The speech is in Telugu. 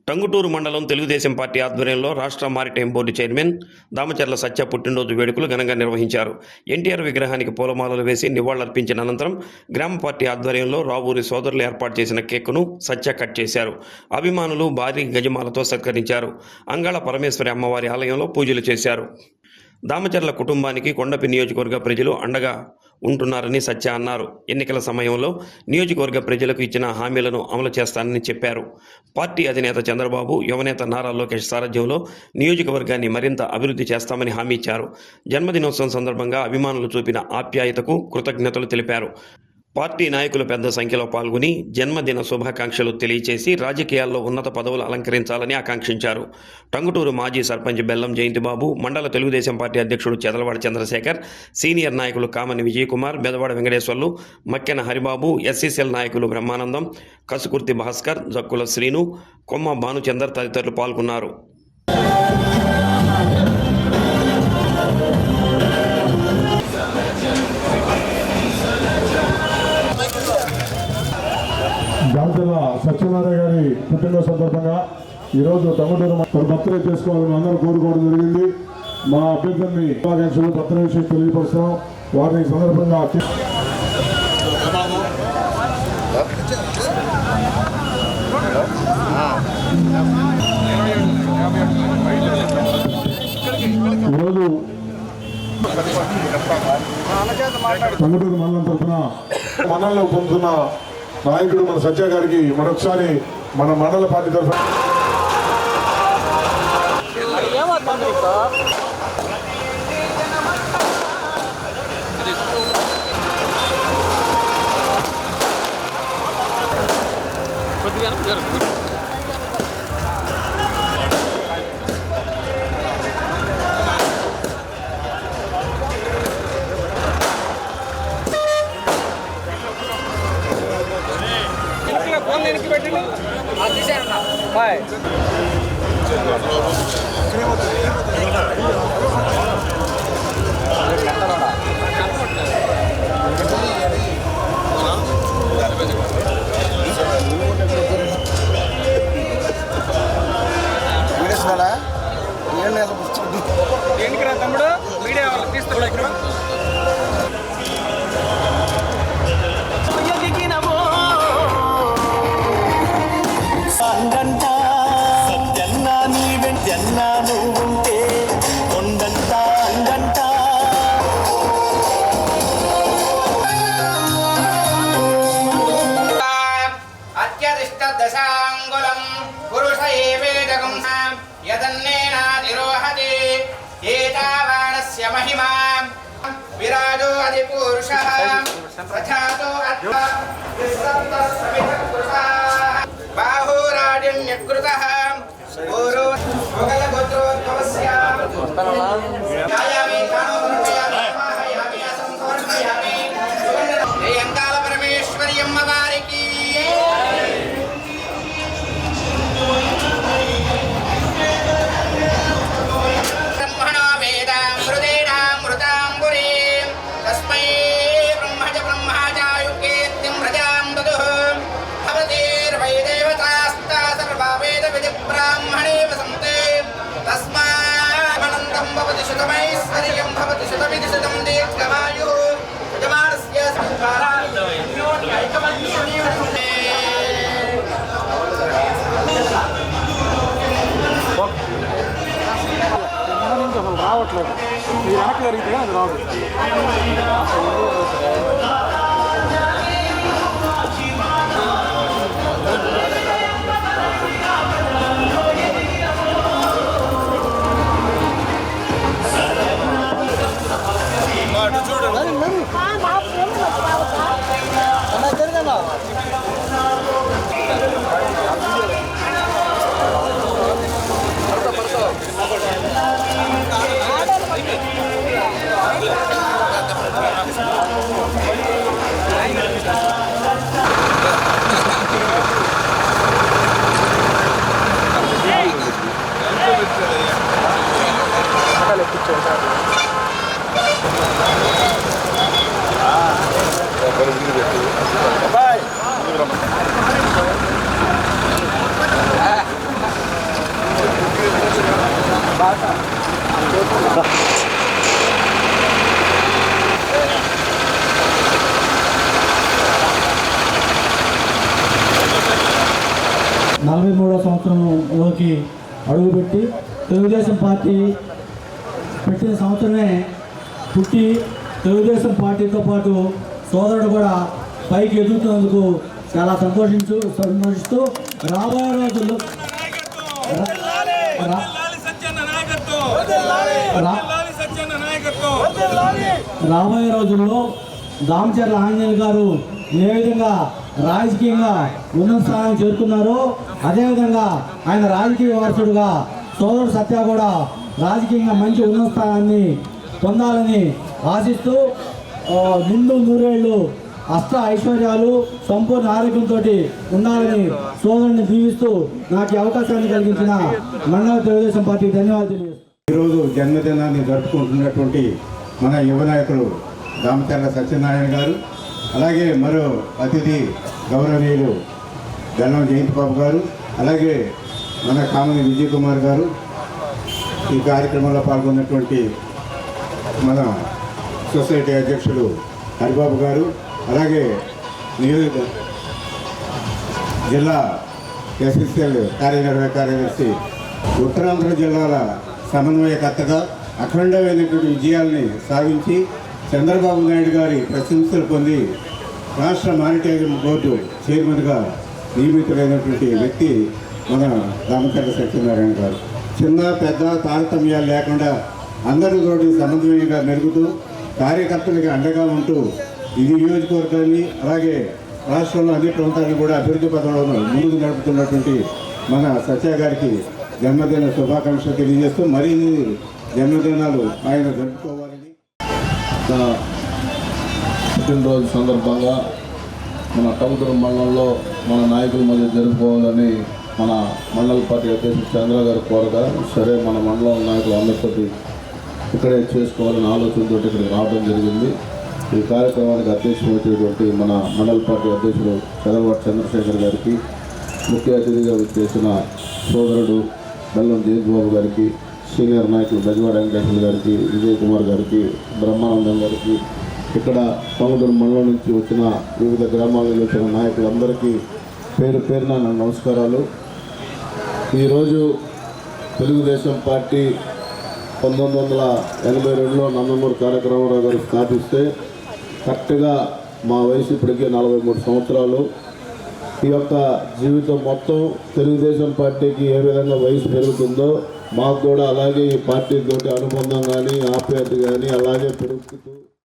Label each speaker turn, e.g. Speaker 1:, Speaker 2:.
Speaker 1: టంగుటూరు మండలం తెలుగుదేశం పార్టీ ఆధ్వర్యంలో రాష్ట్ర మారిటైమ్ బోర్డు చైర్మన్ దామచర్ల సత్య పుట్టినరోజు వేడుకలు ఘనంగా నిర్వహించారు. ఎన్టీఆర్ విగ్రహానికి పూలమాలలు వేసి నివాళులర్పించిన అనంతరం గ్రామ పార్టీ ఆధ్వర్యంలో రావూరి సోదరులు ఏర్పాటు చేసిన కేక్ను సత్య కట్ చేశారు. అభిమానులు భారీ గజమాలతో సత్కరించారు. అంగాళ పరమేశ్వరి అమ్మవారి ఆలయంలో పూజలు చేశారు. దామచర్ల కుటుంబానికి కొండపి నియోజకవర్గ ప్రజలు అండగా ఉంటున్నారని సత్య అన్నారు. ఎన్నికల సమయంలో నియోజకవర్గ ప్రజలకు ఇచ్చిన హామీలను అమలు చేస్తానని చెప్పారు. పార్టీ అధినేత చంద్రబాబు, యువనేత నారా లోకేష్ సారథ్యంలో నియోజకవర్గాన్ని మరింత అభివృద్ధి చేస్తామని హామీ ఇచ్చారు. జన్మదినోత్సవం సందర్భంగా అభిమానులు చూపిన ఆప్యాయతకు కృతజ్ఞతలు తెలిపారు. పార్టీ నాయకులు పెద్ద సంఖ్యలో పాల్గొని జన్మదిన శుభాకాంక్షలు తెలియచేసి రాజకీయాల్లో ఉన్నత పదవులు అలంకరించాలని ఆకాంక్షించారు. టంగుటూరు మాజీ సర్పంచ్ బెల్లం జయంతిబాబు, మండల తెలుగుదేశం పార్టీ అధ్యక్షుడు చెదలవాడ చంద్రశేఖర్, సీనియర్ నాయకులు కామని విజయకుమార్, బెదవాడ వెంకటేశ్వర్లు, మక్కెన హరిబాబు, ఎస్సీసీఎల్ నాయకులు బ్రహ్మానందం, కసుకుర్తి భాస్కర్, జక్కుల శ్రీను, కొమ్మ భానుచందర్ తదితరులు పాల్గొన్నారు.
Speaker 2: దాంతల సత్యనారాయణ గారి పుట్టినరోజు సందర్భంగా ఈరోజు టంగుటూరు బర్త్డే చేసుకోవాలని అందరూ కోరుకోవడం జరిగింది. మా అభ్యర్థుల్ని శుభాకాంక్షలు బర్త్డే విషయం తెలియపరుస్తున్నాం. వారిని సందర్భంగా ఈరోజు టంగుటూరు మండలం తరఫున మండలంలో పొందుతున్న నాయకుడు మన సత్య గారికి మరొకసారి మన మండల పార్టీ తరఫున
Speaker 3: తమ్ముడు మీడియా వాళ్ళు తీసుకోలేదు.
Speaker 4: అత్యధిష్ట దశాంగులం పురుష ఏవేదకం యదన్నేనాధిరోహతి ఏతావానస్య మహిమా విరాజో అధిపురుషః ప్రజాతో బాహురాజన్యకృతః పూర్వ మొగలగోత్రోద్భవస్య యాయామి కానోపరమయామి అసంతోషయామి అంగాళ పరమేశ్వరి అమ్మవారికి శతమైశ్వర్యం భవతి శతమితి శతం దీర్ఘమాయు యజమానస్య
Speaker 3: రావట్లేదు. మీరు వెనక్కి జరిగితే అది రాదు.
Speaker 5: 23వ సంవత్సరంలోకి అడుగుపెట్టి తెలుగుదేశం పార్టీ పెట్టిన సంవత్సరమే పుట్టి తెలుగుదేశం పార్టీతో పాటు సోదరుడు కూడా పైకి ఎదుగుతున్నందుకు చాలా సంతోషిస్తూ రాబోయే రోజుల్లో రాబోయే రోజుల్లో దామచర్ల ఆంజనేయులు గారు ఏ విధంగా రాజకీయంగా ఉన్నత స్థానానికి చేరుకున్నారో అదేవిధంగా ఆయన రాజకీయ వారసుడుగా సోదరుడు సత్య కూడా రాజకీయంగా మంచి ఉన్నత స్థానాన్ని పొందాలని ఆశిస్తూ నిండు నూరేళ్లు అష్ట ఐశ్వర్యాలు సంపూర్ణ ఆరోగ్యంతో ఉండాలని సోదరుని దీవిస్తూ నాకు ఈ అవకాశాన్ని కలిగించిన మండల తెలుగుదేశం పార్టీకి ధన్యవాదాలు తెలియజేస్తున్నాను.
Speaker 6: ఈరోజు జన్మదినాన్ని జరుపుకుంటున్నటువంటి మన యువ నాయకులు దామచర్ల సత్యనారాయణ గారు, అలాగే మరో అతిథి గౌరవనీయులు గల్లం జయంతి బాబు గారు, అలాగే మన కామిని విజయ్ కుమార్ గారు, ఈ కార్యక్రమంలో పాల్గొన్నటువంటి మన సొసైటీ అధ్యక్షులు హరిబాబు గారు, అలాగే జిల్లా ఎస్ఎస్ఎల్ కార్యనిర్వాహక కార్యదర్శి, ఉత్తరాంధ్ర జిల్లాల సమన్వయకర్తగా అఖండమైనటువంటి విజయాల్ని సాధించి చంద్రబాబు నాయుడు గారి ప్రశంసలు పొంది రాష్ట్ర మానిటైజింగ్ బోర్డు చైర్మన్గా నియమితులైనటువంటి వ్యక్తి మన దామచర్ల సత్యనారాయణ గారు. చిన్న పెద్ద తారతమ్యాలు లేకుండా అందరితోటి సమన్వయంగా మెరుగుతూ కార్యకర్తలకి అండగా ఉంటూ ఈ నియోజకవర్గాన్ని అలాగే రాష్ట్రంలో అన్ని ప్రాంతాలను కూడా అభివృద్ధి పథంలో ముందుకు నడుపుతున్నటువంటి మన సత్య గారికి జన్మదిన శుభాకాంక్షలు తెలియజేస్తూ మరిన్ని జన్మదినాలు ఆయన జరుపుకోవాలని.
Speaker 7: పుట్టినరోజు సందర్భంగా మన టంగుటూరు మండలంలో మన నాయకుల మధ్య జరుపుకోవాలని మన మండల పార్టీ అధ్యక్షుడు చంద్ర గారు కోరగా, సరే మన మండలం నాయకులు అందరితోటి ఇక్కడే చేసుకోవాలని ఆలోచనతో ఇక్కడికి రావడం జరిగింది. ఈ కార్యక్రమానికి అధ్యక్షుడు వచ్చేటువంటి మన మండల పార్టీ అధ్యక్షుడు చదలవాటి చంద్రశేఖర్ గారికి, ముఖ్య అతిథిగా చేసిన సోదరుడు బెల్లం జయంతి బాబు గారికి, సీనియర్ నాయకులు బెజవాడ వెంకటేశ్వర గారికి, విజయ్ కుమార్ గారికి, బ్రహ్మానందం గారికి, ఇక్కడ టంగుటూరు మండలం నుంచి వచ్చిన వివిధ గ్రామాల నుంచి వచ్చిన నాయకులందరికీ పేరు పేరున నా నమస్కారాలు. ఈరోజు తెలుగుదేశం పార్టీ 1982లో నందమూరి తారక రామారావు గారు స్థాపిస్తే కరెక్ట్గా మా వయసు ఇప్పటికీ 43 సంవత్సరాలు. ఈ యొక్క జీవితం మొత్తం తెలుగుదేశం పార్టీకి ఏ విధంగా వయసు పెరుగుతుందో మాకు కూడా అలాగే ఈ పార్టీ తోటి అనుబంధం కానీ ఆప్యాయత కానీ అలాగే పెరుగుతూ